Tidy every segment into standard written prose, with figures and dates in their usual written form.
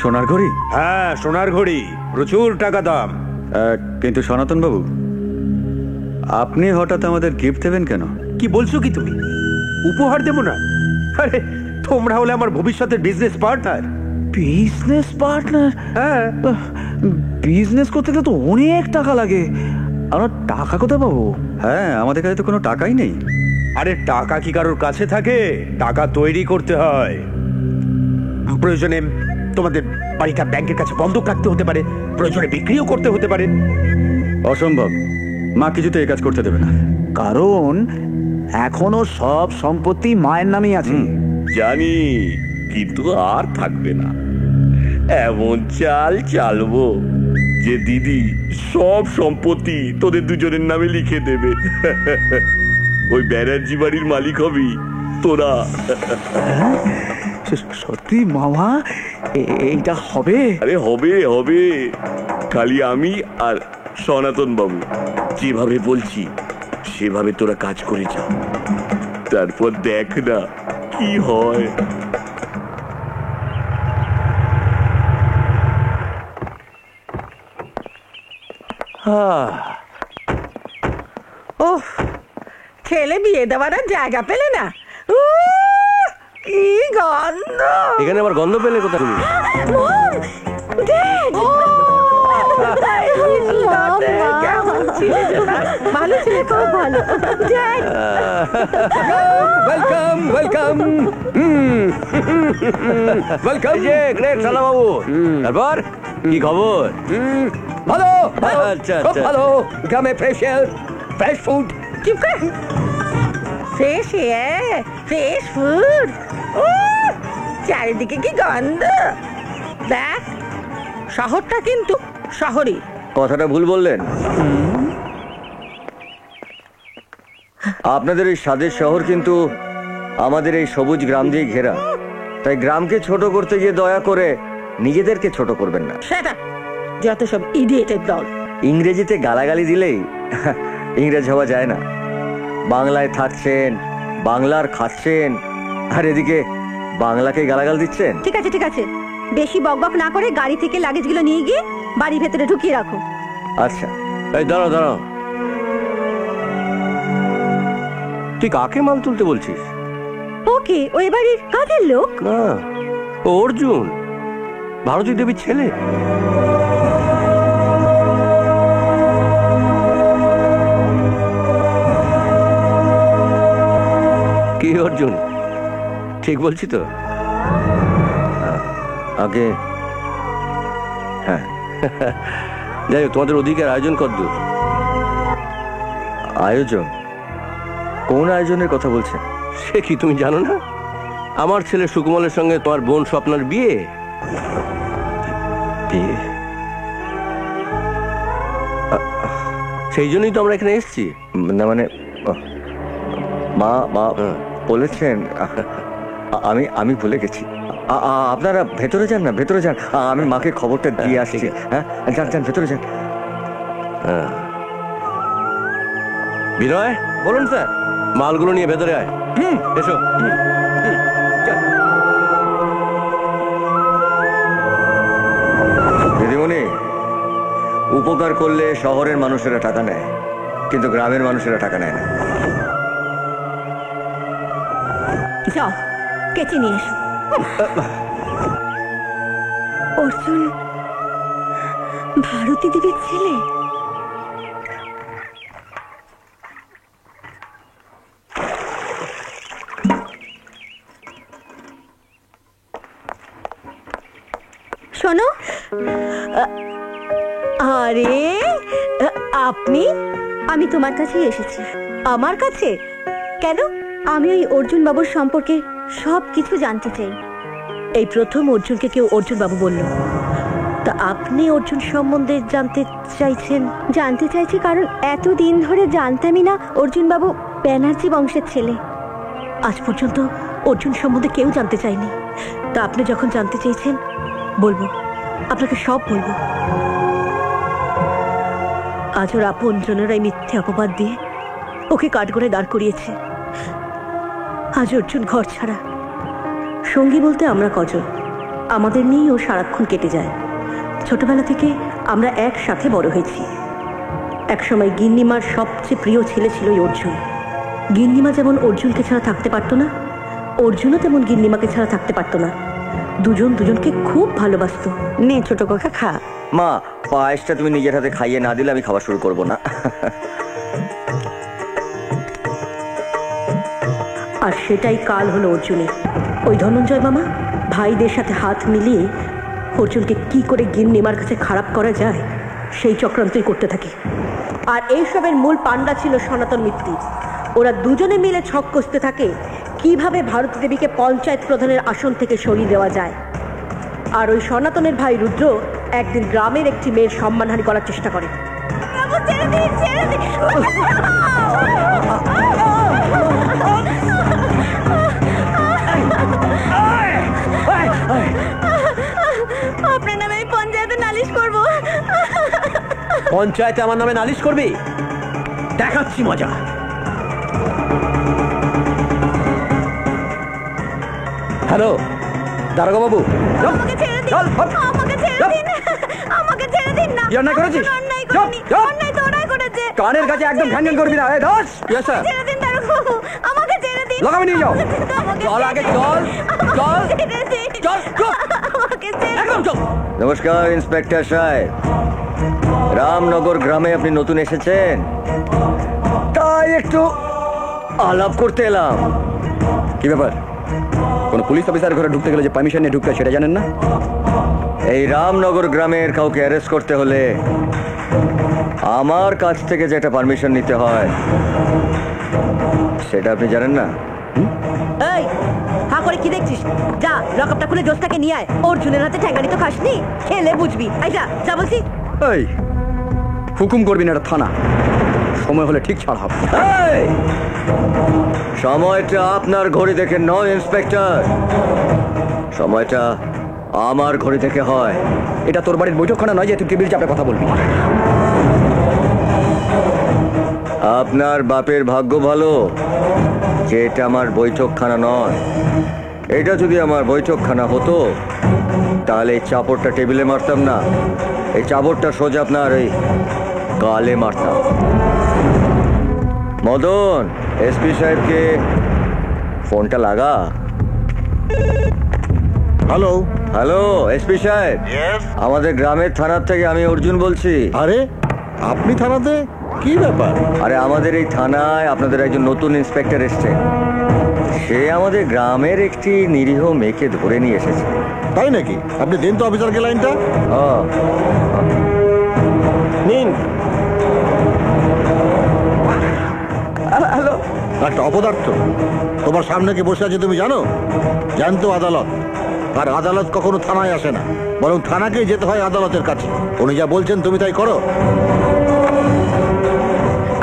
সোনার ঘড়ি? হ্যাঁ, সোনার ঘড়ি, প্রচুর টাকা দাম। কিন্তু সনাতন বাবু, আপনি হঠাৎ আমাদের গিফট দেবেন কেন? কি বলছো কি তুমি? উপহার দেব না? আরে তোমরা হলে আমার ভবিষ্যতের বিজনেস পার্টনার। Business partner? হ্যাঁ, বিজনেস করতে গেলে তো অনেক টাকা লাগে। আমরা টাকা কোথায় পাবো? হ্যাঁ, আমাদের কাছে তো কোনো টাকাই নেই। আরে টাকা কি কারোর কাছে থাকে? টাকা তৈরি করতে হয়। প্রয়োজনে তোমাদের বাড়িটা ব্যাংকের কাছে বন্ধক রাখতে হতে পারে, প্রয়োজনে বিক্রিও করতে হতে পারে। অসম্ভব, মা কিছুতে এই কাজ করতে দেবে না। কারণ এখনো সব সম্পত্তি মায়ের নামেই আছে। জানি, কিন্তু আর থাকবে না। এমন চাল চালবো যে দিদি সব সম্পত্তি তোদের দুজনের নামে লিখে দেবে। ওই ব্যানার্জি বাড়ির মালিক হবি তোরা। সত্যি মামা? এইটা হবে? আরে হবে হবে, খালি আমি আর সনাতন বাবু যেভাবে বলছি সেভাবে তোরা কাজ করে যা, তারপর দেখ না কি হয়। ওহ, ছেলে বিয়ে দেওয়ার আর জায়গা পেলে না। কি গন্ধ! এখানে আবার গন্ধ পেলে কোথায় তুমি? ভালো ছিল, খুব ভালো। Welcome welcome welcome. যে গ্রেট সালা বাবু, তারপর কি খবর? ভালো, আচ্ছা খুব ভালো। গ্রামে ফ্রেশ এয়ার, ফ্রেশ ফুড। চুপ কর। ফ্রেশ এয়ার, ফ্রেশ ফুড, চারিদিকে কি গন্ধ! দেখ, শহরটা কিন্তু শহরই। কথাটা ভুল বললেন। আপনাদের এই স্বাদের শহর কিন্তু আমাদের এই সবুজ গ্রাম দিয়ে ঘেরা। তাই গ্রামকে ছোট করতে গিয়ে দয়া করে নিজেদেরকে ছোট করবেন না। সেটা যত সব ইডিয়েটের দল। ইংরেজিতে গালাগালি দিলেই ইংরেজ হওয়া যায় না। বাংলায় থাকছেন, বাংলার খাচ্ছেন, আর এদিকে বাংলাকে গালাগাল দিচ্ছেন। ঠিক আছে ঠিক আছে, বেশি বকবক না করে গাড়ি থেকে লাগেজগুলো নিয়ে গিয়ে বাড়ির ভেতরে ঢুকিয়ে রাখো। আচ্ছা। এই দাঁড়াও দাঁড়াও, তুই কাকে মাল তুলতে বলছিস? ওকে, ওই বাড়ির কাজের লোক না, ও অর্জুন, ভারতী দেবীর ছেলে। কি অর্জুন, ঠিক বলছি তো? আগে হ্যাঁ। যাই হোক, তোমাদের ওদিকের আয়োজন কতদূর? আয়োজন? কোন আয়োজনের কথা বলছেন? সে কি তুমি জানো না? আমার ছেলে সুকুমলের সঙ্গে তোমার বোন স্বপ্নার বিয়ে। বিয়ে? সেই জন্যই তো আমরা এখানে এসেছি। না মানে মা মা বলেছেন, আমি আমি ভুলে গেছি। আপনারা ভেতরে যান না, ভেতরে যান। আমি মাকে খবরটা দিয়ে আসছি। হ্যাঁ, যান যান, ভেতরে যান। বিনয়, বলুন স্যার। মালগুলো নিয়ে ভেতরে আয়। এসো। দিদিমণি, উপকার করলে শহরের মানুষেরা টাকা নেয়, কিন্তু গ্রামের মানুষেরা টাকা নেয় না। যাও, কেচে নিয়ে এসো। অর্জুন ভারতী দেবীর ছেলে? শোনো, আরে আপনি? আমি তোমার কাছেই এসেছি। আমার কাছে কেন? আমি ওই অর্জুন বাবুর সম্পর্কে সব কিছু জানতে চাই। এই প্রথম অর্জুনকে কেউ অর্জুন বাবু বলল। তা আপনি অর্জুন সম্বন্ধে জানতে চাইছেন? জানতে চাইছি কারণ এতদিন ধরে জানতামই না অর্জুন বাবু ব্যানার্জি বংশের ছেলে। আজ পর্যন্ত অর্জুন সম্বন্ধে কেউ জানতে চায়নি। তা আপনি যখন জানতে চেয়েছেন, বলবো, আপনাকে সব বলবো। আজ ওর আপন জনেরাই মিথ্যে অপবাদ দিয়ে ওকে কাঠগড়ে দাঁড় করিয়েছে। আজ অর্জুন ঘর ছাড়া। সঙ্গী বলতে আমরা কজন, আমাদের নিয়েই ও সারাক্ষণ কেটে যায়। ছোটবেলা থেকে আমরা একসাথে বড় হয়েছি। একসময় গিন্নিমার সবচেয়ে প্রিয় ছেলে ছিল এই অর্জুন। গিন্নিমা যেমন অর্জুনকে ছাড়া থাকতে পারতো না, অর্জুনও তেমন গিন্নিমাকে ছাড়া থাকতে পারতো না। দুজন দুজনকে খুব ভালোবাসতো। নে ছোট কাকা খা। মা, পায়েসটা তুমি নিজের হাতে খাইয়ে না দিলে আমি খাওয়া শুরু করব না। আর সেটাই কাল হলো অর্জুনের। ওই ধনঞ্জয় মামা ভাইদের সাথে হাত মিলিয়ে অর্জুনকে কি করে গিন্নিমার কাছে খারাপ করা যায় সেই চক্রান্তই করতে থাকে। আর এইসবের মূল পান্ডা ছিল সনাতন মিত্তি। ওরা দুজনে মিলে ছক কষতে থাকে কিভাবে ভারতী দেবীকে পঞ্চায়েত প্রধানের আসন থেকে সরিয়ে দেওয়া যায়। আর ওই সনাতনের ভাই রুদ্র একদিন গ্রামের একটি মেয়ের সম্মানহানি করার চেষ্টা করে। আপনার নামে আমি পঞ্চায়েতে নালিশ করব। পঞ্চায়েতে আমার নামে নালিশ করবি? দেখাচ্ছি মজা। হ্যালো দারোগা বাবু, আমাকে ছেড়ে দিন, আমাকে ছেড়ে দিন, আমাকে ছেড়ে দিন না। অন্যায় করেছিস? অন্যায় করিনি, অন্যায় তো ওরাই করেছে। কানের কাছে একদম ঘ্যান ঘ্যান করবি না। এই দাস, ছেড়ে দিন দারোগা বাবু, আমাকে ছেড়ে দিন। লাগামে নিয়ে যাও। আমাকে চল আগে, ছেড়ে চল, দিন। চল, আমাকে ছেড়ে দিন। চল, চল। আমাকে ছেড়ে দিন। একদম চল। নমস্কার ইন্সপেক্টর সাহেব, রামনগর গ্রামে আপনি নতুন এসেছেন, তাই একটু আলাপ করতে এলাম। কি ব্যাপার? কোনো পুলিশ অফিসার ঘরে ঢুকতে গেলে যে পারমিশন নিয়ে ঢুকতে সেটা জানেন না? এই রামনগর গ্রামের কাউকে অ্যারেস্ট করতে হলে আমার কাছ থেকে যেটা পারমিশন নিতে হয় সেটা আপনি জানেন না? এই হা করে কি দেখছিস? যা লকআপটা খুলে জোসটাকে নিয়ে আয়। অর্জুনের হাতে ঠ্যাঙ্গানি তো খাসনি, খেলে বুঝবি। এই যা, যা বলছি। এই হুকুম করবি না, এটা থানা। সময় হলে ঠিক ছাড় হবে। এই, সময়টা আপনার ঘড়ি দেখে নয় ইন্সপেক্টর, সময়টা আমার ঘড়ি থেকে হয়। এটা তোর বাড়ির বৈঠকখানা নয় যে তুই টেবিল চাপে কথা বলবি। আপনার বাপের ভাগ্য ভালো যে এটা আমার বৈঠকখানা নয়। এটা যদি আমার বৈঠকখানা হতো তাহলে এই চাপড়টা টেবিলে মারতাম না, এই চাপড়টা সোজা আপনার এই গালে মারতাম। মদন, এসপি সাহেবকে ফোনটা লাগা। হ্যালো হ্যালো এসপি সাহেব, আমাদের গ্রামের থানার থেকে আমি অর্জুন বলছি। আরে আপনি থানাতে? কি ব্যাপার? আরে আমাদের এই থানায় আপনাদের একজন নতুন ইন্সপেক্টর এসছে। সে আমাদের গ্রামের একটি নিরীহ মেয়েকে ধরে নিয়ে এসেছে। তাই নাকি? আপনি দেন তো অফিসারকে লাইনটা। নিন। হ্যালো, একটা অপদার্থ তোমার সামনে কি বসে আছে তুমি জানো? জানতো আদালত, আর আদালত কখনো থানায় আসে না, বরং থানাকেই যেতে হয় আদালতের কাছে। উনি যা বলছেন তুমি তাই করো।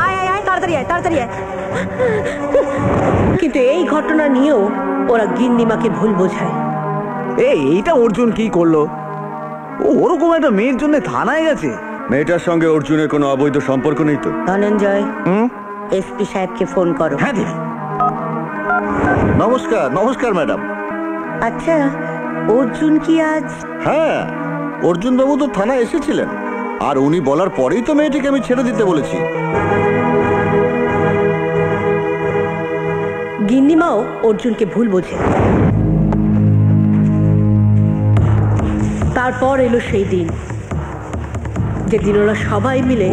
আয় আয় আয়, তাড়াতাড়ি আয়, তাড়াতাড়ি আয়। কিন্তু এই ঘটনা নিয়েও ওরা গিন্নিমাকে ভুল বোঝায়। এইটা অর্জুন কি করলো? ও ওরকম একটা মেয়ের জন্য থানায় গেছে? মেয়েটার সঙ্গে অর্জুনের কোনো অবৈধ সম্পর্ক নেই তো? ধনঞ্জয়, এসপি সাহেবকে ফোন করো। হ্যাঁ দিদি। নমস্কার। নমস্কার ম্যাডাম। আচ্ছা, অর্জুন কি আজ? হ্যাঁ, অর্জুন বাবু তো থানায় এসেছিলেন, আর উনি বলার পরেই তো মেয়েটিকে আমি ছেড়ে দিতে বলেছি। গিন্নিমাও অর্জুনকে ভুল বোঝে। তারপর এলো সেই দিন যেদিন ওরা সবাই মিলে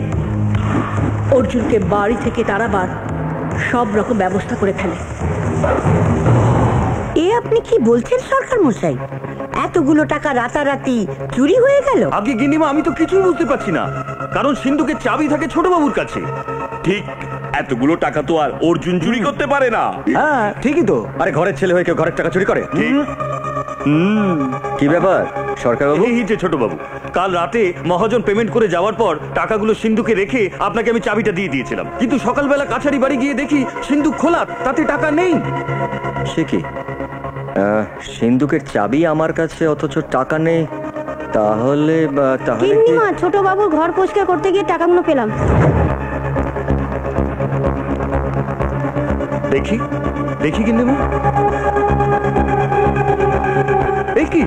অর্জুনকে বাড়ি থেকে তাড়াবার সব রকম ব্যবস্থা করে ফেলে। এ আপনি কি বলছেন সরকার মশাই? এতগুলো টাকা রাতারাতি চুরি হয়ে গেল? আগে গিন্নিমা, আমি তো কিছুই বুঝতে পারছি না, কারণ সিন্ধুকের চাবি থাকে ছোট বাবুর কাছে। ঠিক এতগুলো টাকা তো আর অর্জুন চুরি করতে পারে না। হ্যাঁ ঠিকই তো। আরে ঘরের ছেলে হয়ে কেউ ঘরের টাকা চুরি করে? ঠিক। কি ব্যাপার সরকার বাবু? এই যে ছোট বাবু, কাল রাতে মহাজন পেমেন্ট করে যাওয়ার পর টাকাগুলো সিন্ধুকে রেখে আপনাকে আমি চাবিটা দিয়ে দিয়েছিলাম, কিন্তু সকালবেলা কাছারি বাড়ি গিয়ে দেখি সিন্ধুক খোলা, তাতে টাকা নেই। সে কি, সিন্ধুকের চাবি আমার কাছে অথচ টাকা নেই, তাহলে তাহলে কিন্নি কি- মা, ছোট বাবুর ঘর পরিষ্কার করতে গিয়ে টাকাগুলো পেলাম। দেখি দেখি কিন্তু এই কি,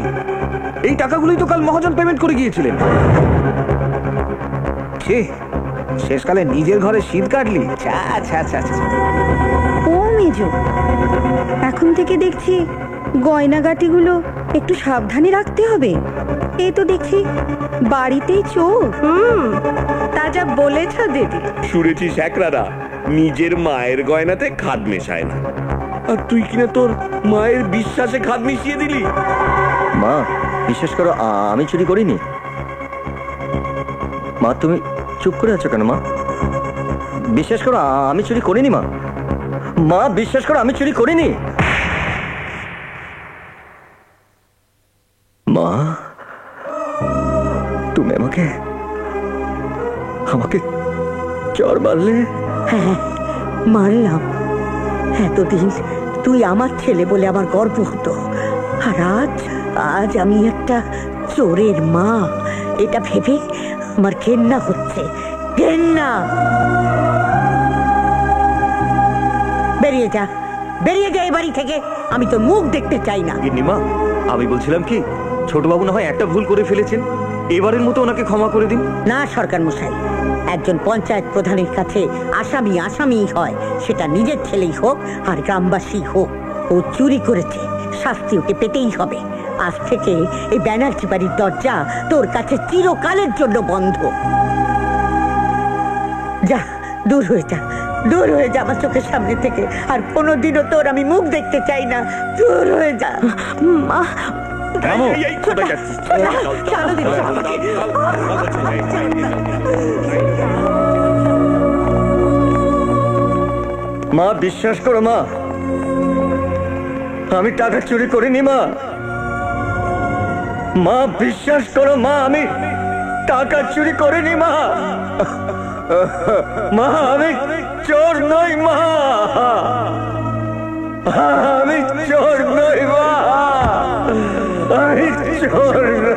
এই টাকাগুলোই তো কাল মহাজন পেমেন্ট করে গিয়েছিলেন। শেষকালে নিজের ঘরে শীত কাটলি। ও মেজো, এখন থেকে দেখছি গয়নাগাটিগুলো একটু সাবধানে রাখতে হবে। এই তো দেখছি বাড়িতেই চোর। তা যা বলেছ দিদি। শুনেছিস একরারা নিজের মায়ের গয়নাতে খাদ মেশায় না, আর তুই কিনা তোর মায়ের বিশ্বাসে খাদ মিশিয়ে দিলি। মা বিশ্বাস করো, আমি চুরি করিনি। মা তুমি চুপ করে আছো কেন? মা বিশ্বাস করো, আমি চুরি করিনি। মা মা বিশ্বাস করো, আমি চুরি করিনি। মা তুমি আমাকে আমাকে চর মারলে। হ্যাঁ, মানলাম। এতদিন তুই আমার ছেলে বলে আমার গর্ব হতো, আর আজ আজ আমি একটা চোরের মা, এটা ভেবে আমার ঘেন্না হচ্ছে। ঘেন্না। বেরিয়ে যা, বেরিয়ে যা এই বাড়ি থেকে। আমি তোর মুখ দেখতে চাই না। গিন্নিমা, আমি বলছিলাম কি, ছোটবাবু না হয় একটা ভুল করে ফেলেছেন, এবারের মতো ওনাকে ক্ষমা করে দিন। না সরকার মশাই, একজন পঞ্চায়েত প্রধানের কাছে আসামি আসামি হয়, সেটা নিজের ছেলেই হোক আর গ্রামবাসী হোক। ও চুরি করেছে, শাস্তি ওকে পেতেই হবে। আজ থেকে এই ব্যানার্জি বাড়ির দরজা তোর কাছে চিরকালের জন্য বন্ধ। যা, দূর হয়ে যা, দূর হয়ে যা আমার চোখের সামনে থেকে। আর কোনোদিনও তোর আমি মুখ দেখতে চাই না। দূর হয়ে যা। মা, কোথায় যাচ্ছিস? চলো দিদি, মা বিশ্বাস করো, মা আমি টাকা চুরি করিনি। মা মা বিশ্বাস করো, মা আমি টাকা চুরি করিনি। মা মা আমি চোর নই। মা আমি চোর নই। মা আমি চোর নই।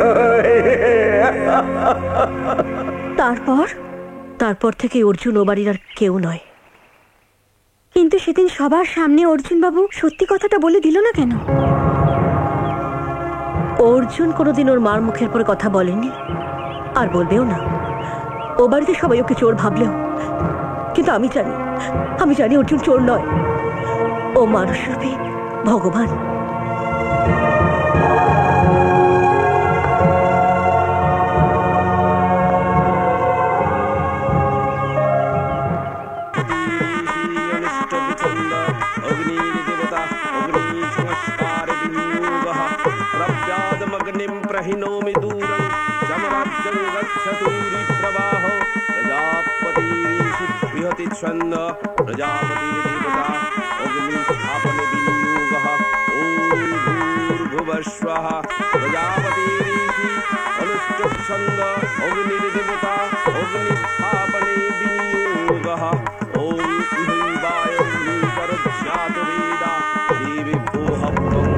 তারপর থেকে অর্জুন ও বাড়ির আর কেউ নয়। কিন্তু সেদিন সবার সামনে অর্জুন বাবু সত্যি কথাটা বলে দিল না কেন? অর্জুন কোনোদিন ওর মার মুখের পরে কথা বলেনি, আর বলবেও না। ও বাড়িতে সবাই ওকে চোর ভাবলেও, কিন্তু আমি জানি অর্জুন চোর নয়। ও মানুষরূপী ভগবান। प्रहिनोमि दूरं समराज्यं गच्छतूरि प्रवाहो प्रजापतिरीषु बृहति छन्द प्रजापतिर्देवता अग्निस्थापने विनियोगः ॐ भूर्भुवस्वः प्रजापतिरीषि अनुष्ठछन्द अग्निर्देवता अग्निस्थापने विनियोगः ॐ इहैवाय परज्ञात वेदा देवेभ्यो हव्यं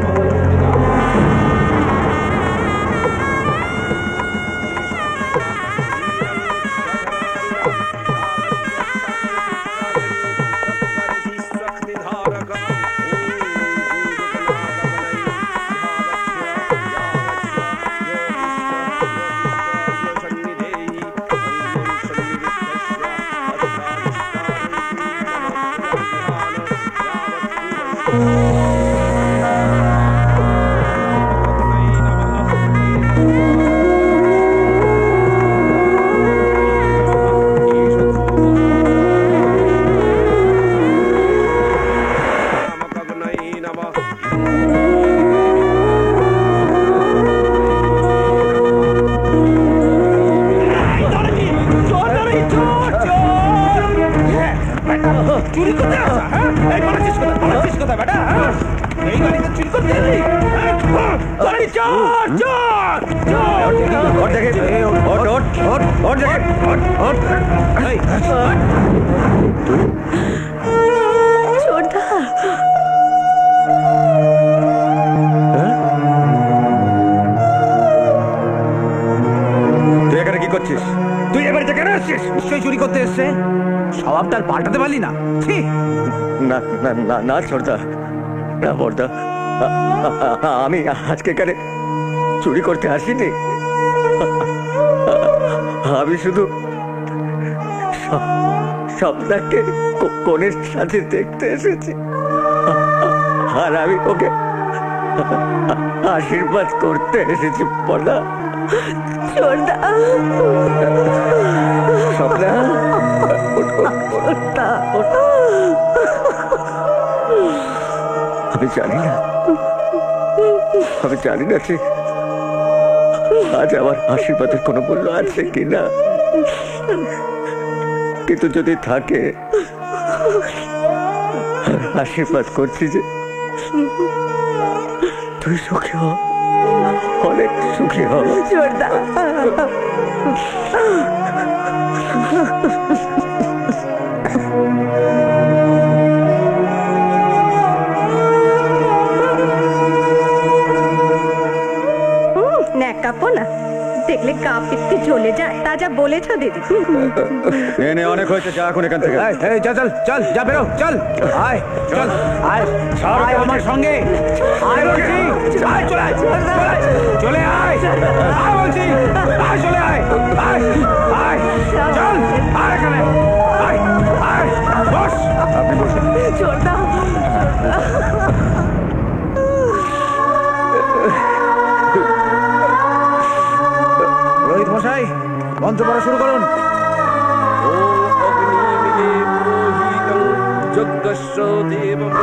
করছিস? তুই এ বাড়িতে কেন আসছিস? নিশ্চয়ই চুরি করতে এসছে। স্বভাব তার পাল্টাতে পারলি না? ছি! না না না না ছোটদা, না বড়দা, আমি আজকে এখানে চুরি করতে আসিনি। আমি শুধু স্বপ্নাকে কনের সাথে দেখতে এসেছি, আর আমি ওকে আশীর্বাদ করতে এসেছি। বড়দা, ছোটদা, স্বপ্না, আমি জানি না যে আজ আমার আশীর্বাদের কোনো মূল্য আছে কিনা, কিন্তু যদি থাকে, আশীর্বাদ করছি যে তুই সুখী হ, অনেক সুখী হ। ছোটদা, কাপো না, দেখলে গা পিত্তি জ্বলে যায়। তা যা বলেছ দিদি। নে অনেক হয়েছে, যা এখন এখান থেকে। চল চল চল, যা বেরো, চল আয়, চল আয়, আয় আমার সঙ্গে আয় বলছি, আয় চলে আয়, চলে আয়, আয় বলছি, আয় চলে আয়, আয় আয়, চল আয় এখানে, আয় আয়, বস। আপনি বসুন। ছোটদা, রোহিত মশাই, মন্ত্র পড়া শুরু করুন। যজ্ঞস্য দেবম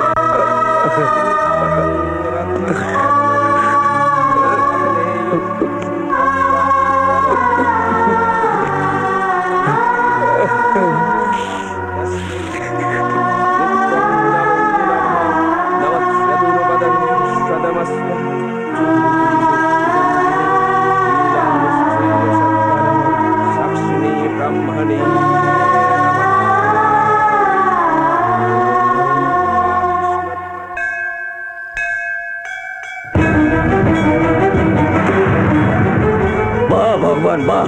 সাক্ষিণী ব্রাহ্মণী। ভগবান, মা,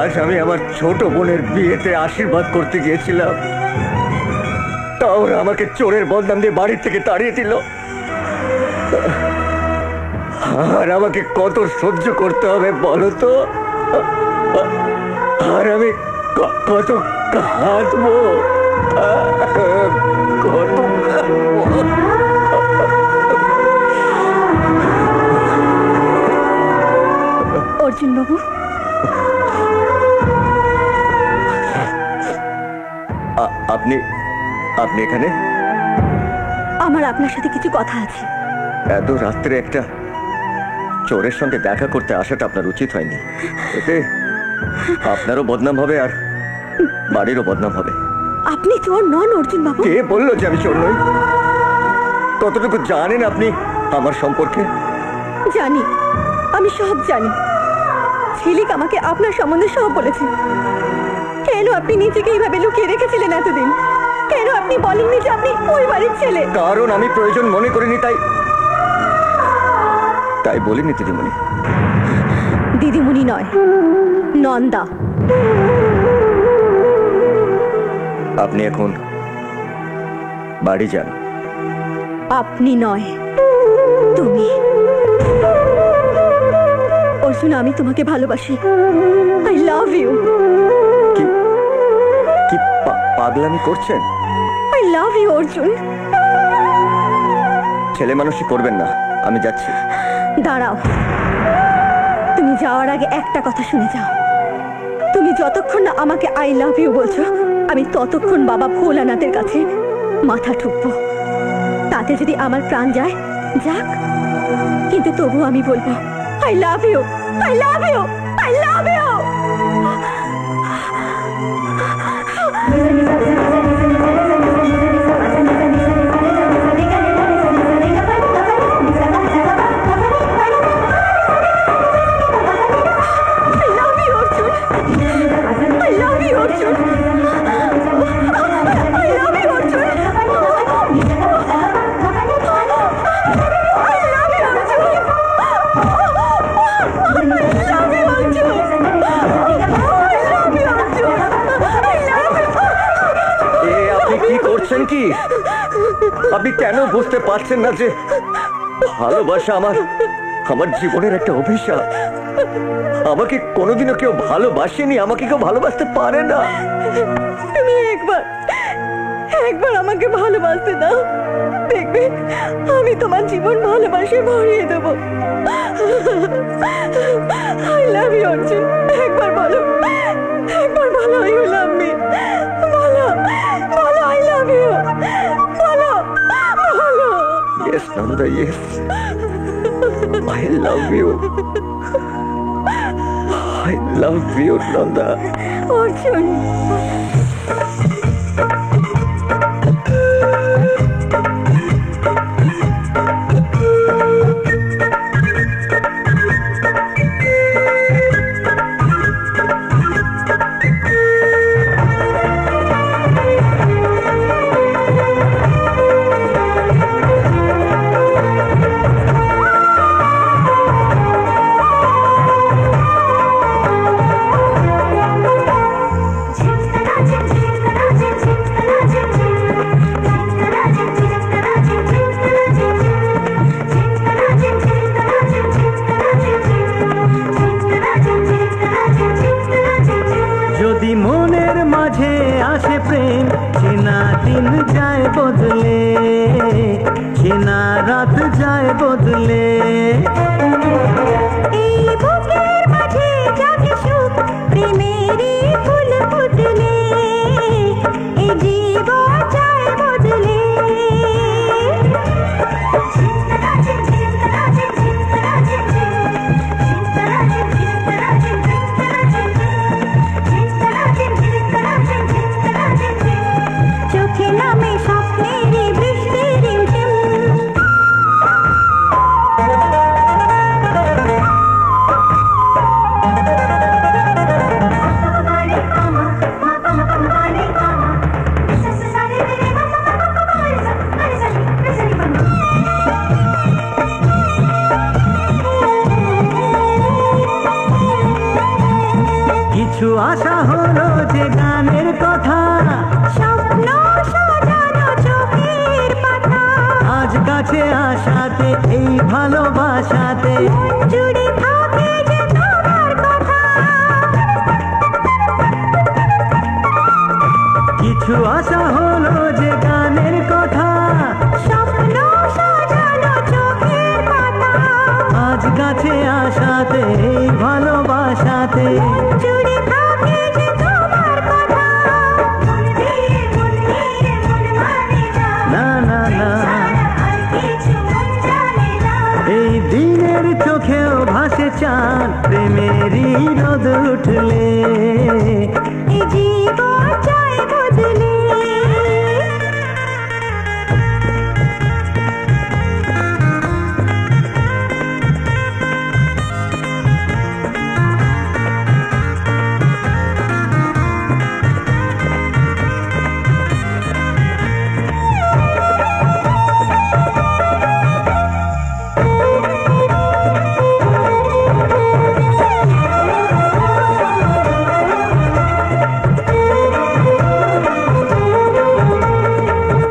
আজ আমি আমার ছোট বোনের বিয়েতে আশীর্বাদ করতে গিয়েছিলাম, তা ওরা আমাকে চোরের বদনাম দিয়ে বাড়ির থেকে তাড়িয়ে দিল। আর আমাকে কত সহ্য করতে হবে বলো তো? আর আমি কত কাঁদবো, কত কাঁদবো। অর্জুন বাবু, আপনি আপনি এখানে? আমার আপনার সাথে কিছু কথা আছে। এত রাত্রে একটা চোরের সঙ্গে দেখা করতে আসাটা আপনার উচিত হয়নি। এতে আপনারও বদনাম হবে আর বাড়িরও বদনাম হবে। আপনি চোর নন অর্জুন বাবু। কে বললো যে আমি চোর নই? কতটুকু জানেন আপনি আমার সম্পর্কে? জানি, আমি সব জানি। ঝিলিক আমাকে আপনার সম্বন্ধে সব বলেছে। কেন আপনি নিজেকে এইভাবে লুকিয়ে রেখেছিলেন এতদিন? কেন আপনি বলেননি যে আপনি ওই বাড়ির ছেলে? কারণ আমি প্রয়োজন মনে করিনি, তাই বলিনি দিদিমণি। দিদিমণি নয়, নন্দা। আপনি এখন বাড়ি যান। আপনি নয়, তুমি। অর্জুন, আমি তোমাকে ভালোবাসি। I love you. কি কি পাগলামি করছেন? I love you Arjun. ছেলে মানুষই করবেন না, আমি যাচ্ছি। দাঁড়াও, তুমি যাওয়ার আগে একটা কথা শুনে যাও। তুমি যতক্ষণ না আমাকে আই লাভ ইউ বলছো, আমি ততক্ষণ বাবা ভোলানাথের কাছে মাথা ঠুকবো। তাতে যদি আমার প্রাণ যায়, যাক, কিন্তু তবু আমি বলবো I love you, I love you, I love you. I love you, Arjun. আপনি কেন বুঝতে পারছেন না যে ভালোবাসা আমার আমার জীবনের একটা অভিশাপ? আমাকে কোনোদিনও কেউ ভালোবাসেনি, আমাকে কেউ ভালোবাসতে পারে না। তুমি একবার আমাকে ভালোবাসতে দাও, দেখবে আমি তোমার জীবন ভালোবাসে ভরিয়ে দেবো। আই লাভ ইউ অর্জুন, একবার বলো ইউ লাভ মি, বলো আই লাভ ইউ, বলো। Yes, Nanda, yes. I love you. I love you, Nanda. Arjun, যদি মনের মাঝে আসে প্রেম, চেনা দিন যায় বদলে, চেনা রাত যায় বদলে। এই বুকের মাঝে জাগে সুখ, প্রেমেরই ফুল ফুটলে, এই জীবন যায় বদলে। চোখে নামে স্বপ্নেরই বৃষ্টি রিমঝিম, কিছু আশা হলো যে গানের কথা, স্বপ্ন সাজানো চোখের পাতা, আজ কাছে আসাতে এই ভালোবাসাতে মন জুড়ে থাকে যে তোমার কথা। কিছু আশা হলো যে গানের কথা, স্বপ্ন সাজানো চোখের পাতা, আজ কাছে আসাতে এই ভালোবাসাতে মন জুড়ে থাকে যে তোমার কথা। মন দিয়ে মন মানে না, না না না, আর কিছু মন জানে না। এই দিনের চোখেও ভাসে চাঁদ, প্রেমেরই রোদ উঠলে, এই জীবন যায় বদলে।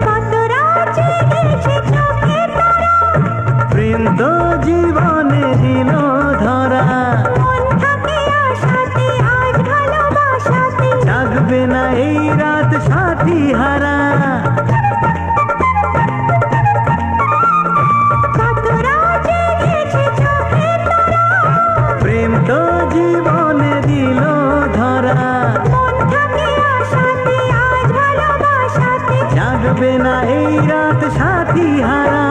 কত রাত জেগেছে চোখের তারা, প্রেম তো জীবনে দিল ধরা, মন থাকে আশাতে আজ ভালোবাসাতে, থাকবে না এই রাত সাথী হারা। কত রাত জেগেছে চোখের তারা, প্রেম তো জীবনে দিল ধরা, মন থাকে আশাতে আজ ভালোবাসাতে, জাগবে না এই রাত সাথী হারা।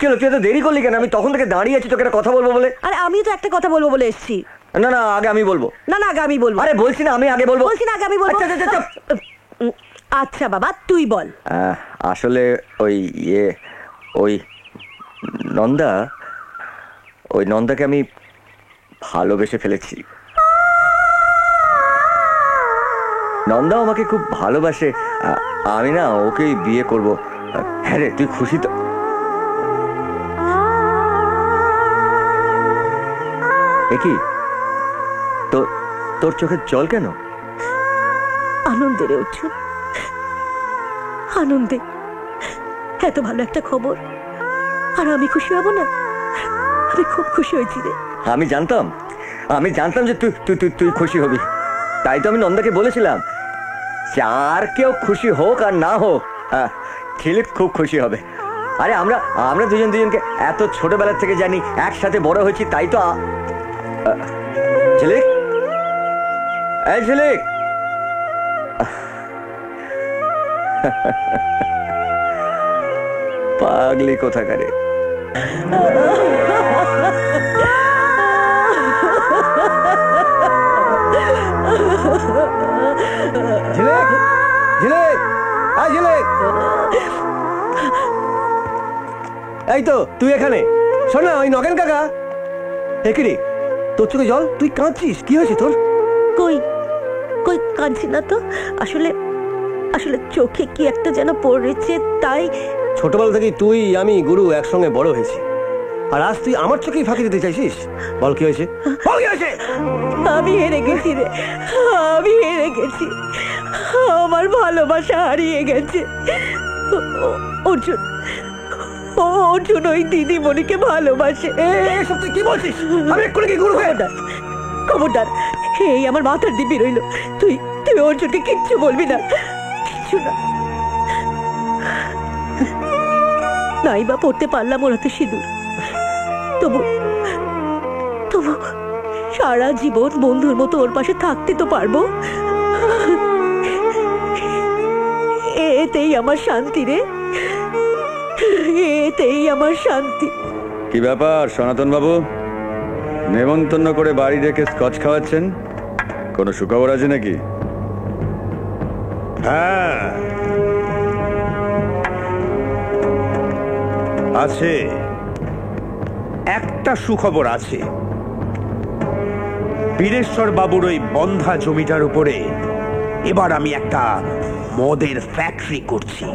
কেন তুই এত দেরি করলি কেন? আমি তখন থেকে দাঁড়িয়ে আছি তোকে একটা কথা বলবো বলে। আরে আমি তো একটা কথা বলবো বলে এসেছি। না না, আগে আমি বলবো। না না, আগে আমি বলবো। আরে বলছি না, আমি আগে বলবো। বলছি না, আগে আমি বলবো। আচ্ছা, আচ্ছা, আচ্ছা। আচ্ছা বাবা, তুই বল। আসলে ওই ওই নন্দাকে আমি ভালোবেসে ফেলেছি। নন্দাও আমাকে খুব ভালোবাসে। আমি না ওকেই বিয়ে করব। হ্যাঁ রে, তুই খুশি তো? কি তোর চোখের জল কেন? আনন্দে রে অর্জুন, আনন্দে। এত ভালো একটা খবর, আর আমি খুশি হব না? আমি খুব খুশি হয়েছি রে। আমি জানতাম যে তুই খুশি হবি। তাই তো আমি নন্দাকে বলেছিলাম, যার কেউ খুশি হোক আর না হোক, ঝিলিক খুব খুশি হবে। আরে আমরা দুজনকে এত ছোটবেলা থেকে জানি, একসাথে বড় হয়েছি। তাই তো ঝিলিক, এই ঝিলিক, পাগলি কোথাকারে। ঝিলিক, ঝিলিক, আয় ঝিলিক। এই তো তুই এখানে। শোন না, ওই নগেন কাকা। একিরে, তোর চোখে জল, তুই কাঁদছিস? কি হয়েছে তোর? কই কাঁদছি না তো। আসলে চোখে কি একটা যেন পড়েছে, তাই। ছোটবেলা থেকে তুই, আমি, গুরু একসঙ্গে বড় হয়েছি, আর আজ তুই আমার চোখেই ফাঁকি দিতে চাইছিস? বল কি হয়েছে, বল কি হয়েছে? আমি হেরে গেছি রে, আমি হেরে গেছি। আমার ভালোবাসা হারিয়ে গেছে। অর্জুন ওই দিদিমণিকে ভালোবাসে। এসব তুই কি বলছিস? আমি এক্ষুনি কি গুরু হয়ে? খবরদার, এই আমার মাথার দিব্যি রইল। তুই অর্জুনকে কিচ্ছু বলবি না, কিচ্ছু না। নাই বা পড়তে পারলাম ওরা তো সিঁদুর, তবু সারা জীবন বন্ধুর মতো ওর পাশে থাকতে তো পারবো। এতেই আমার শান্তি রে, এতেই আমার শান্তি। কি ব্যাপার সনাতন বাবু, নেমন্তন্ন করে বাড়ি রেখে স্কচ খাওয়াচ্ছেন? কোনো সুখবর আছে নাকি? হ্যাঁ আছে, একটা সুখবর আছে। বীরেশ্বর বাবুর ওই বন্ধা জমিটার উপরে এবার আমি একটা মদের ফ্যাক্টরি করছি।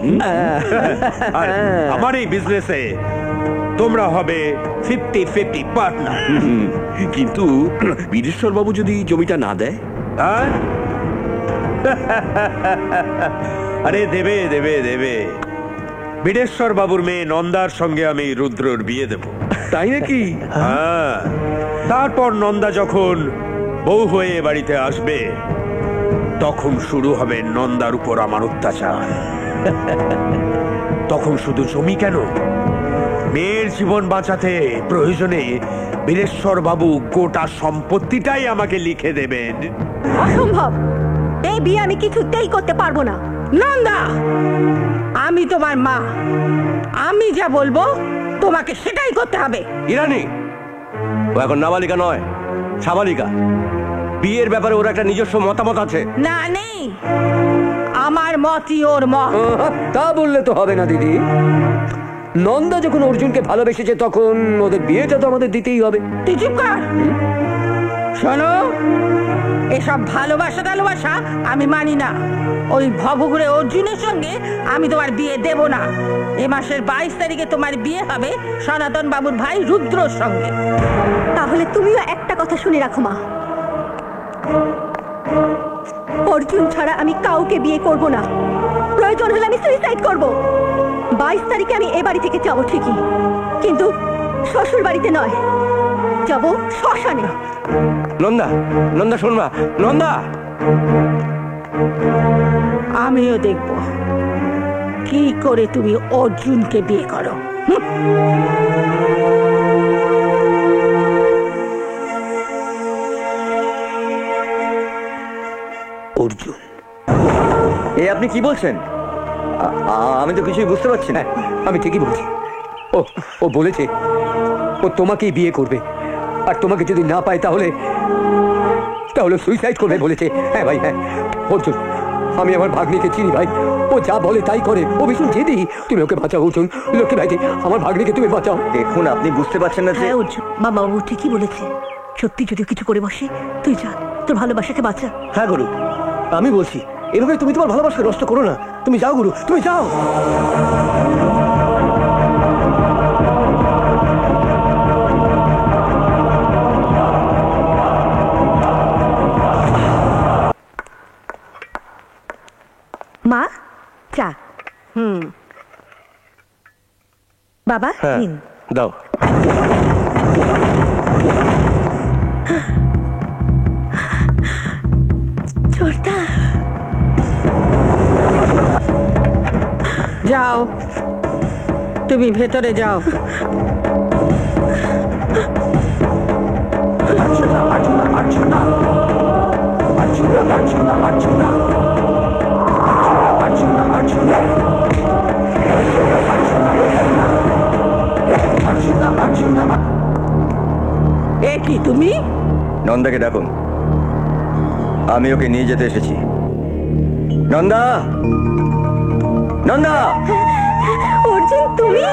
আর আমার এই বিজনেসে তোমরা হবে 50-50 পার্টনার। কিন্তু বীরেশ্বর বাবু যদি জমিটা না দেয়? আরে দেবে দেবে দেবে। বীরেশ্বর বাবুর মেয়ে নন্দার সঙ্গে আমি রুদ্রর বিয়ে দেব। তাই নাকি? হ্যাঁ। তারপর নন্দা যখন বউ হয়ে বাড়িতে আসবে, তখন শুরু হবে নন্দার উপর আমার অত্যাচার। তখন শুধু জমি কেন, মেয়ের জীবন বাঁচাতে প্রয়োজনে বীরেশ্বর বাবু গোটা সম্পত্তিটাই আমাকে লিখে দেবেন। অসম্ভব, এই বিয়ে আমি কিছুতেই করতে পারবো না। নন্দা, আমি তোমার মা, আমি যা বলবো তোমাকে সেটাই করতে হবে। ইরানি, ও এখন নাবালিকা নয়, সাবালিকা। বিয়ের ব্যাপারে ওর একটা নিজস্ব মতামত আছে। না নেই, আমার মতই ওর মত। তা বললে তো হবে না দিদি। নন্দা যখন অর্জুনকে ভালোবেসেছে, তখন ওদের বিয়েটা তো আমাদের দিতেই হবে। তুই চুপ কর। শোনো, এসব ভালোবাসা আমি মানি না। ওই ভবঘুরে অর্জুনের সঙ্গে আমি তোমার বিয়ে দেব না। এ মাসের 22 তারিখে তোমার বিয়ে হবে সনাতন বাবুর ভাই রুদ্রর সঙ্গে। তাহলে তুমিও একটা কথা শুনে রাখো মা, অর্জুন ছাড়া আমি কাউকে বিয়ে করব না। প্রয়োজন হলে আমি সুইসাইড করব। 22 তারিখে আমি এ বাড়ি থেকে যাবো ঠিকই, কিন্তু শ্বশুর বাড়িতে নয়, যাব শ্মশানে। নন্দা, নন্দা শোন মা, নন্দা। আমিও দেখব কি করে তুমি অর্জুনকে বিয়ে করো। অর্জুন, এ আপনি কি বলছেন? আমি তো কিছুই বুঝতে পারছি না। আমি ঠিকই বলছি। ও বলেছে ও তোমাকেই বিয়ে করবে, আর তোমাকে যদি না পায় তাহলে সুইসাইড করবে বলেছে। হ্যাঁ ভাই, হ্যাঁ। অর্জুন, আমি আমার ভাগ্নিকে চিনি ভাই, ও যা বলে তাই করে, ও ভীষণ জেদি। তুমি ওকে বাঁচাও অর্জুন, লক্ষ্মী ভাইজি, আমার ভাগ্নিকে তুমি বাঁচাও। দেখুন, আপনি বুঝতে পারছেন না যে। হ্যাঁ অর্জুন, বাবা বাবু ঠিকই বলেছে। সত্যি যদি কিছু করে বসে, তুই যা, তোর ভালোবাসাকে বাঁচা। হ্যাঁ গুরু, আমি বলছি এভাবে তুমি তোমার ভালোবাসা নষ্ট করো না। তুমি যাও গুরু, তুমি যাও। মা চা। বাবা নিন। দাও। ছোটটা যাও, তুমি ভেতরে যাও। এ কি তুমি? নন্দাকে ডাকুন, আমি ওকে নিয়ে যেতে এসেছি। নন্দা, নন্দা! অর্জুন তুমি?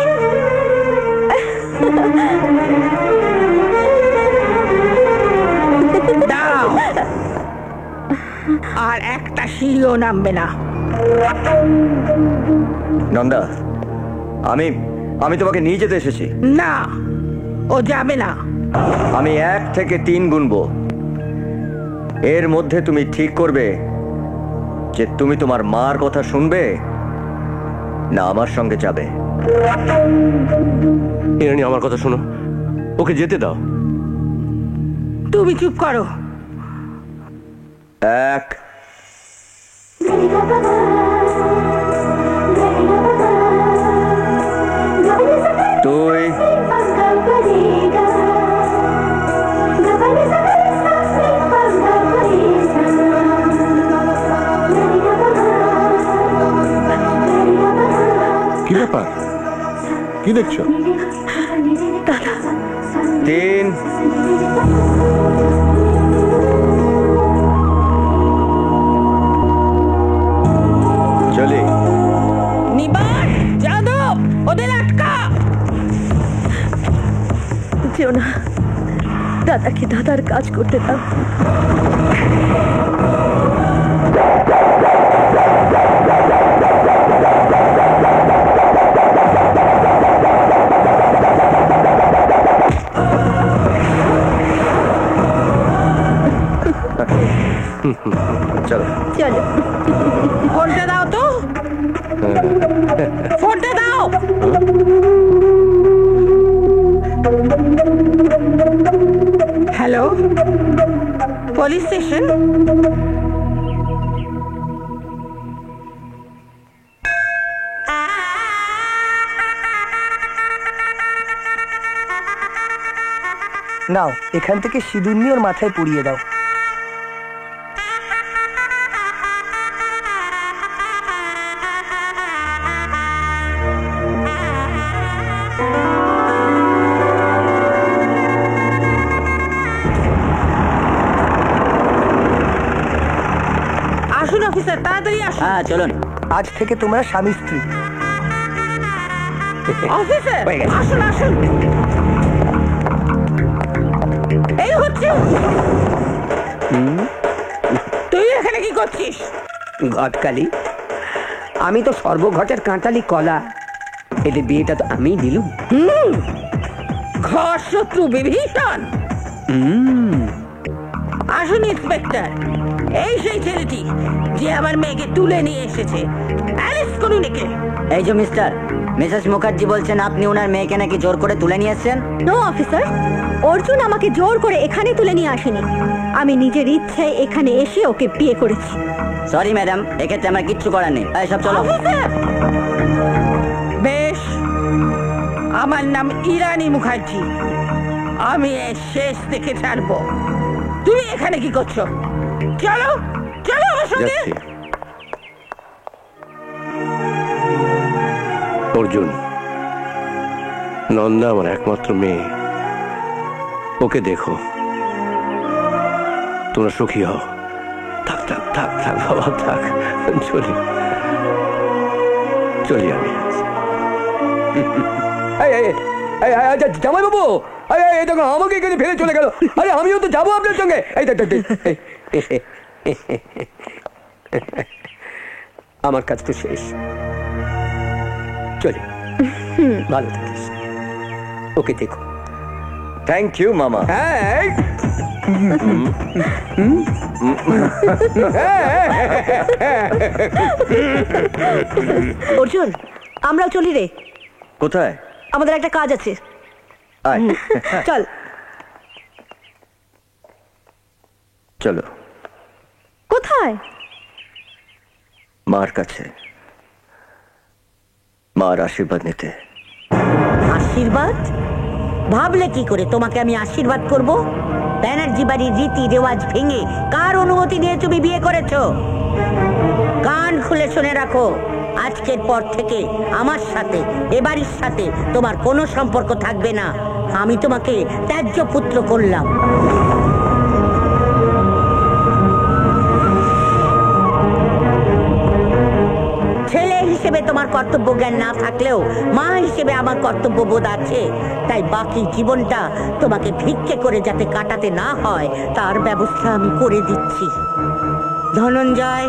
দাঁড়াও, আর একটা সিঁড়িও নামবে না। নন্দা, আমি আমি তোমাকে নিয়ে যেতে এসেছি। না, ও যাবে না। আমি 1 থেকে 3 গুনবো, এর মধ্যে তুমি ঠিক করবে যে তুমি তোমার মার কথা শুনবে না আমার সঙ্গে যাবে। এরানি আমার কথা শোনো, ওকে যেতে দাও। তুমি চুপ করো। 1 2 কি ব্যাপার, কি দেখছো? 3 চলি। নিবাস, যাদব, ওদের আটকা। যেও না, দাদাকে দাদার কাজ করতে দাও। চলো চলো। ফোনটা দাও তো, ফোনটা দাও। Hello, police station? নাও, এখান থেকে সিঁদুর নিয়ে ওর মাথায় পুড়িয়ে দাও। আসুন অফিসার, তাড়াতাড়ি আসুন। হ্যাঁ চলুন, আজ থেকে তোমরা স্বামী স্ত্রী। অফিসার আসুন আসুন। এই হচ্ছে। তুই এখানে কি করছিস? ঘটকালি, আমি তো সর্বঘটের কাঁটালি কলা, এদের বিয়েটা তো আমি দিলুম। ঘর শত্রু বিভীষণ। আসুন ইন্সপেক্টর, এই সেই ছেলেটি যে আমার মেয়েকে তুলে নিয়ে এসেছে। অ্যারেস্ট করুন একে। এই যে মিস্টার, মিসেস মুখার্জি বলছেন আপনি ওনার মেয়েকে নাকি জোর করে তুলে নিয়ে এসেছেন। নো অফিসার, অর্জুন আমাকে জোর করে এখানে তুলে নিয়ে আসেনি। আমি নিজের ইচ্ছায় এখানে এসে ওকে বিয়ে করেছি। সরি ম্যাডাম, এক্ষেত্রে আমার কিচ্ছু করার নেই। এই সব চলো। বেশ, আমার নাম ইরানি মুখার্জি। আমি এর শেষ দেখে ছাড়বো। তুমি এখানে কি করছো? চলো চলো আমার সঙ্গে। অর্জুন, নন্দা আমার একমাত্র মেয়ে, ওকে দেখো, তোমরা সুখী হও। থাক থাক থাক থাক বাবা, থাক, চলি চলি আমি। জামাই বাবু, এই দেখো আমাকে এখানে ফেলে চলে গেল। আরে আমিও তো যাবো আপনার সঙ্গে। এই আমার কাজ তো শেষ, চলি। ভালো থাকিস, ওকে দেখো। থ্যাংক ইউ মামা। হ্যাঁ, অর্জুন, আমরাও চলি রে। কোথায়? আমাদের একটা কাজ আছে, আয় চল। চলো। কোথায়? মার কাছে, মার আশীর্বাদ নিতে। আশীর্বাদ? ভাবলে কি করে তোমাকে আমি আশীর্বাদ করব? ব্যানার্জি বাড়ির রীতি রেওয়াজ ভেঙে কার অনুমতি নিয়ে তুমি বিয়ে করেছো? কান খুলে শুনে রাখো, আজকের পর থেকে আমার সাথে, এ বাড়ির সাথে তোমার কোনো সম্পর্ক থাকবে না। আমি তোমাকে ত্যায্য পুত্র করলাম। ছেলে হিসেবে তোমার কর্তব্য জ্ঞান না থাকলেও মা হিসেবে আমার কর্তব্য বোধ আছে। তাই বাকি জীবনটা তোমাকে ভিক্ষে করে যাতে কাটাতে না হয় তার ব্যবস্থা আমি করে দিচ্ছি। ধনঞ্জয়,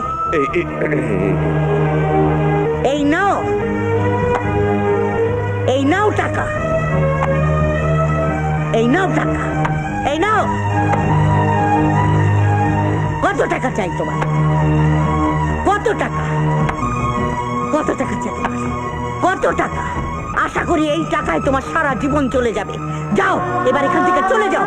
এই নাও, এই নাও টাকা, এই নাও টাকা, এই নাও। কত টাকা চাই তোমার? কত টাকা? কত টাকা চাই? কত টাকা? আশা করি এই টাকায় তোমার সারা জীবন চলে যাবে। যাও, এবার এখান থেকে চলে যাও।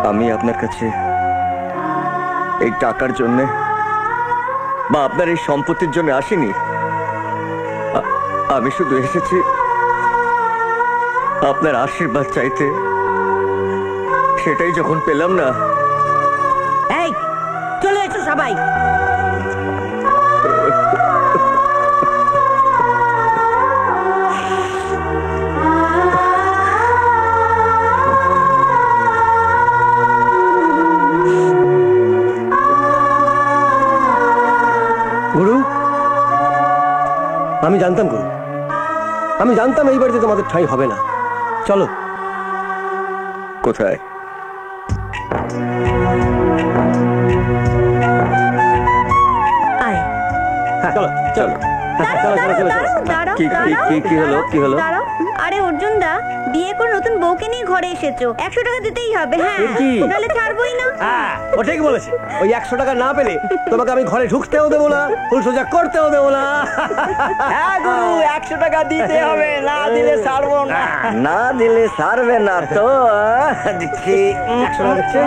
আমি আপনার কাছে এই টাকার জন্য বা আপনার এই সম্পত্তির জন্য আসিনি। আমি শুধু এসেছি আপনার আশীর্বাদ চাইতে। সেটাই যখন পেলাম না। এই, চলে এসো সবাই। গুরু, আমি জানতাম গুরু, আমি জানতাম এই বাড়িতে তোমাদের ঠাঁই হবে না। চলো। কোথায়? আয়। হ্যাঁ, চলো চলো। কি হলো? কি হলো? আরে অর্জুন দা, বিয়ে করে নতুন বউকে নিয়ে ঘরে এসেছো, 100 টাকা দিতেই হবে। হ্যাঁ, তাহলে ছাড়বই না। হ্যাঁ, ও ঠিক বলেছে। ওই 100 টাকা না পেলে তোমাকে আমি ঘরে ঢুকতেও দেবো না, ফুল সোজা করতেও দেবো না। হ্যাঁ গুরু, 100 টাকা দিতে হবে, না দিলে ছাড়বো না। না দিলে ছাড়বে না তো। দিচ্ছি 100 টাকা দিচ্ছে।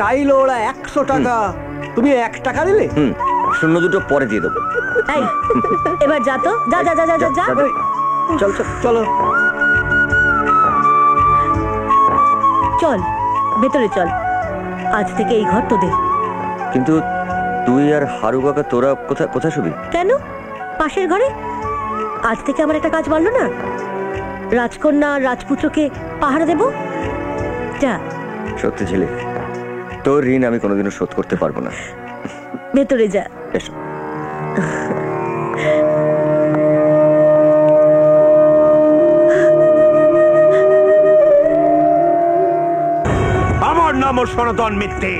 চাইলো ওরা 100 টাকা, তুমি 1 টাকা দিলে। শূন্য দুটো পরে দিয়ে দেবো। এই, এবার যা তো, যা যা যা যা যা যা। চল চল চলো। চল ভেতরে চল, আজ থেকে এই ঘর তোদের। কিন্তু তুই আর হারু কাকা তোরা কোথায় কোথায় শুবি? কেন? পাশের ঘরে। আজ থেকে আমার একটা কাজ বললো না, রাজকন্যা রাজপুত্রকে পাহারা দেব। যা। সত্যি ছেলে, তোর ঋণ আমি কোনোদিনও শোধ করতে পারবো না। ভেতরে যা। এসো। আমার নামও সনাতন মিত্রে।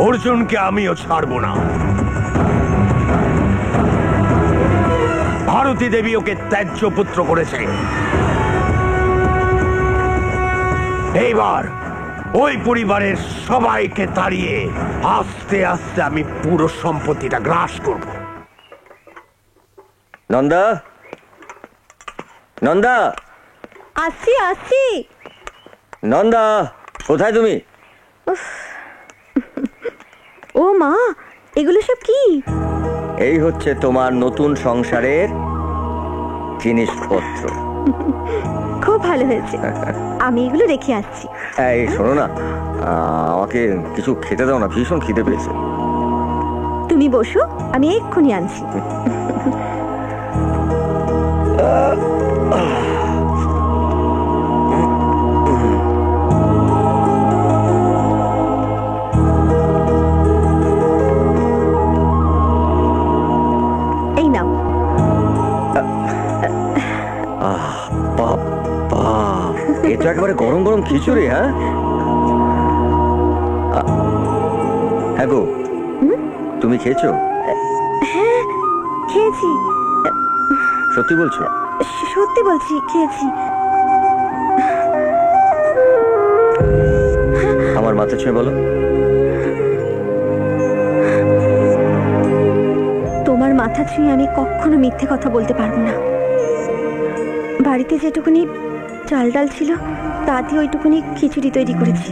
অর্জুনকে আমিও ছাড়বো না। ভারতী দেবী ওকে ত্যায্য পুত্র করেছে। এইবার ওই পরিবারের সবাইকে তাড়িয়ে আস্তে আস্তে আমি পুরো সম্পত্তিটা গ্রাস করব। নন্দা, নন্দা, আসছি আসছি। নন্দা, কোথায় তুমি? ও মা, এগুলো সব কি? এই হচ্ছে তোমার নতুন সংসারের জিনিসপত্র। খুব ভালো হয়েছে, আমি এগুলো রেখে আসছি। এই শোনো না, আমাকে কিছু খেতে দাও না, ভীষণ খিদে পেয়েছে। তুমি বসো, আমি এক্ষুনি আনছি। তো একেবারে গরম গরম খিচুড়ি। হ্যাঁ হ্যাঁ গো, তুমি খেয়েছো? হ্যাঁ খেয়েছি। সত্যি বলছো? সত্যি বলছি, খেয়েছি। আমার মাথা ছুঁয়ে বলো। তোমার মাথা ছুঁয়ে আমি কখনো মিথ্যে কথা বলতে পারবো না। বাড়িতে যেটুকুনি চাল ডাল ছিল তাতে ওইটুকুনি খিচুড়ি তৈরি করেছি।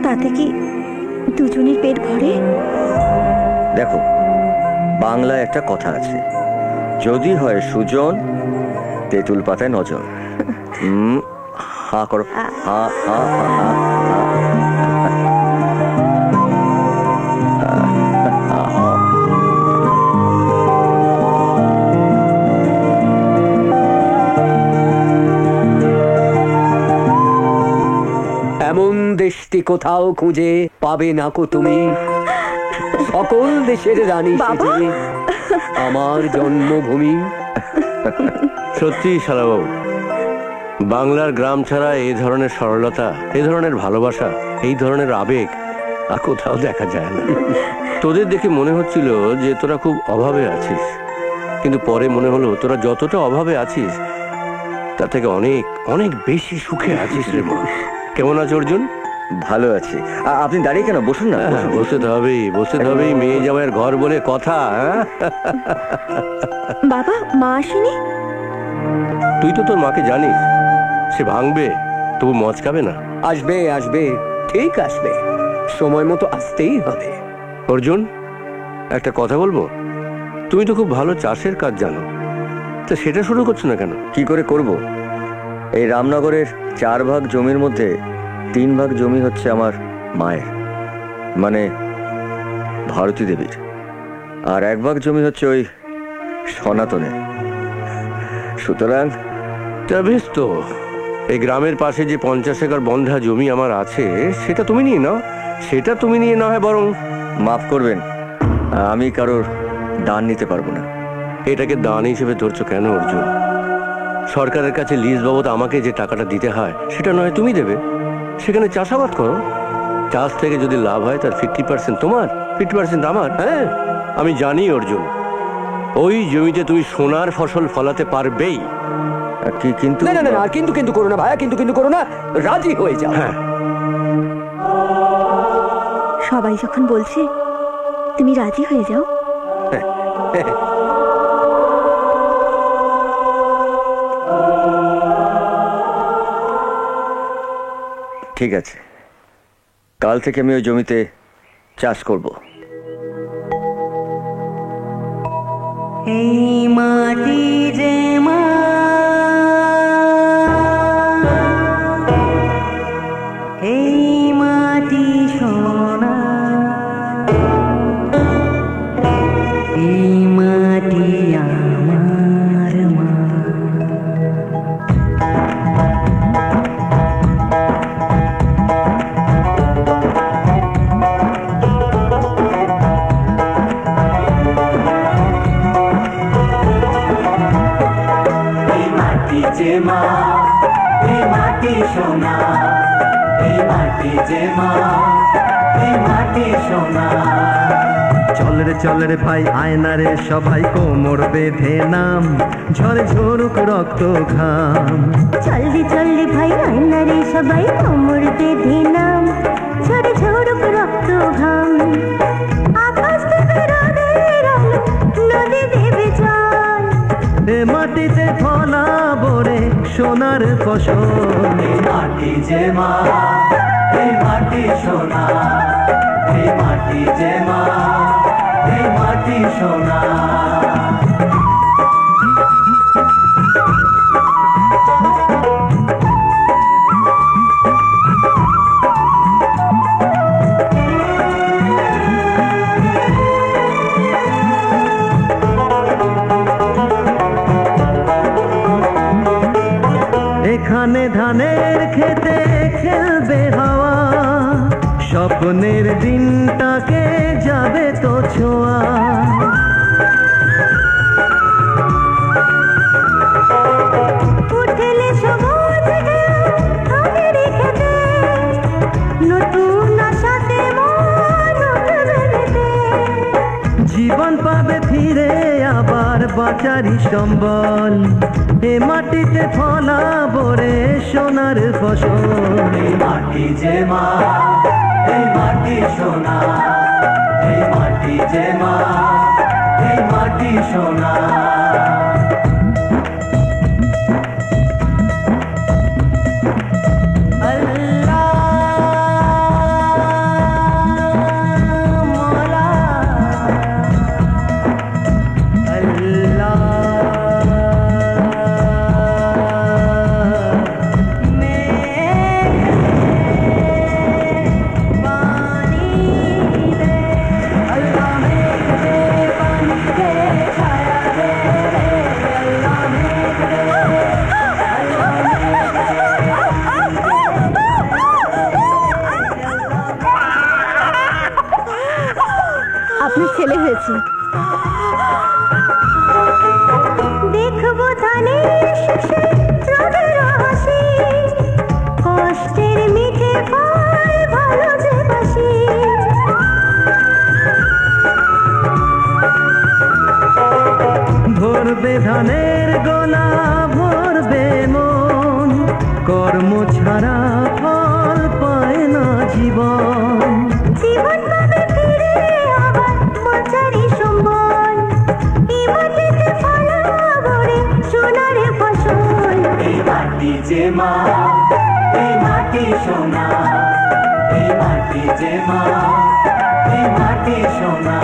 তাতে কি দুজনের পেট ভরে? দেখো, বাংলায় একটা কথা আছে, যদি হয় সুজন তেঁতুল পাতায় নজর। হা করো, হা হা হা হা। এমন দেশটি কোথাও খুঁজে পাবে না কো তুমি, সকল দেশের রানী সেজে আমার জন্মভূমি। সত্যি শালাবাবু, বাংলার গ্রাম ছাড়া এই ধরনের সরলতা, এই ধরনের ভালোবাসা, এই ধরনের আবেগ আর কোথাও দেখা যায় না। তোদের দেখে মনে হচ্ছিল যে তোরা খুব অভাবে আছিস, কিন্তু পরে মনে হলো তোরা যতটা অভাবে আছিস তার থেকে অনেক অনেক বেশি সুখে আছিস রে মা। কেমন আছো অর্জুন? ভালো আছি। আপনি দাঁড়িয়ে কেন? বসুন না। বসতে তো হবেই, বসতে তো হবেই, মেয়ে জামাইয়ের ঘর বলে কথা। বাবা, মা আসেনি? তুই তো তোর মাকে জানিস, সে ভাঙবে, তবু মচকাবে না। আসবে আসবে, ঠিক আসবে, সময় মতো আসতেই হবে। অর্জুন, একটা কথা বলবো? তুমি তো খুব ভালো চাষের কাজ জানো, তা সেটা শুরু করছো না কেন? কি করে করব? এই রামনগরের 4 ভাগ জমির মধ্যে 3 ভাগ জমি হচ্ছে আমার মায়ের, মানে ভারতী দেবীর, আর 1 ভাগ জমি হচ্ছে ওই সনাতনের। সুতরাং তা বেশ তো, এই গ্রামের পাশে যে 50 একর বন্ধা জমি আমার আছে সেটা তুমি নিয়ে নাও। সেটা তুমি নিয়ে না হয় বরং। মাফ করবেন, আমি কারোর দান নিতে পারবো না। এটাকে দান হিসেবে ধরছো কেন অর্জুন? সরকারের কাছে লিজ বাবদ আমাকে যে টাকাটা দিতে হয় সেটা নয় তুমি দেবে, সেখানে চাষাবাদ করো। চাষ থেকে যদি লাভ হয় তার 50% তোমার, 50% আমার। হ্যাঁ, আমি জানি অর্জুন, ওই জমিতে তুমি সোনার ফসল ফলাতে পারবেই। কিন্তু না না না, কিন্তু কিন্তু করো না ভাইয়া, কিন্তু কিন্তু করো না, রাজি হয়ে যাও। হ্যাঁ, সবাই যখন বলছে তুমি রাজি হয়ে যাও। ঠিক আছে, কাল থেকে আমি ওই জমিতে চাষ করব। এই মাটি যে মা, এই মাটি সোনা, এই মাটি আমার মা। যে মা, এই মাটি সোনা, এই মাটি যে মা, এই মাটি সোনা। চল রে ভাই আয়না রে সবাই কোমর বেঁধে নাম, ঝরে ঝরুক রক্ত ঘাম। চল ভাই আয়না রে সবাই কোমর বেঁধে নাম, ঝরে ঝরুক রক্ত ঘাম। আকাশ দেবে রোদের আলো, নদী দেবে জল, এ মাটিতে ফলাবো রে সোনার ফসল। এই মাটি যে মা, এই মাটি সোনা, এই মাটি যে মা, এই মাটি সোনা। এখানে ধানের খেতে খেলবে হাওয়া, স্বপ্নের দিনটাকে যাবে তো ছোঁয়া। উঠেলে সবুজ বাঁচারই সম্বল, এ মাটিতে ফলাবো রে সোনার ফসল। এই মাটি যে মা, এই মাটি সোনা, এই মাটি যে মা, এই মাটি সোনা। আপনার ছেলে হয়েছে। দেখবো ধানের শেষে রোদের হাসি, কষ্টের মিঠে ফল ভালো যে বাসি। ভরবে ধানের গোলা, ভরবে মন, কর্ম ছাড়া ফল পায় না জীবন। জীবন পাবে ফিরে আবার বাঁচারই সম্বল, এই মাটিতে ফলাবো রে সোনার ফসল। এই মাটি যে মা, এই মাটি সোনা, এই মাটি যে মা, এই মাটি সোনা।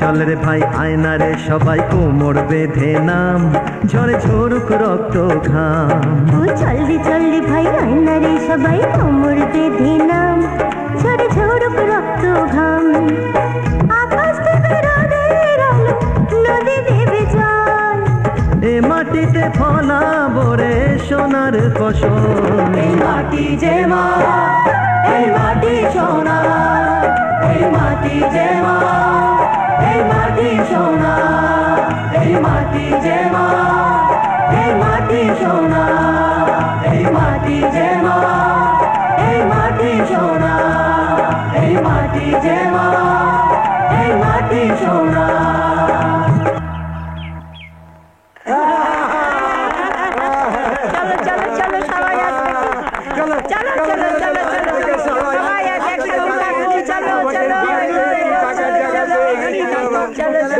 চল রে ভাই আয়না রে সবাই কোমর বেঁধে নাম, ঝরে ঝরুক রক্ত ঘাম। ও চল রে ভাই আয়না রে সবাই কোমর বেঁধে নাম, ঝরে ঝরুক রক্ত ঘাম। আকাশ থেকে রোদের আলো, নদী দেবে জল, এ মাটিতে ফলাবো রে সোনার ফসল। এই মাটি যে মা, এই মাটি সোনা, এই মাটি যে মা, এই মাটি সোনা, এই মাটি যে মা, এই মাটি সোনা, এই মাটি যে মা, এই মাটি সোনা, এই মাটি যে মা, এই মাটি সোনা। চলো চলো চলো সবাই আসবে, চলো চলো চলো চলো চলো সবাই একসাথে থাকবো, চলো চলো চলো চলো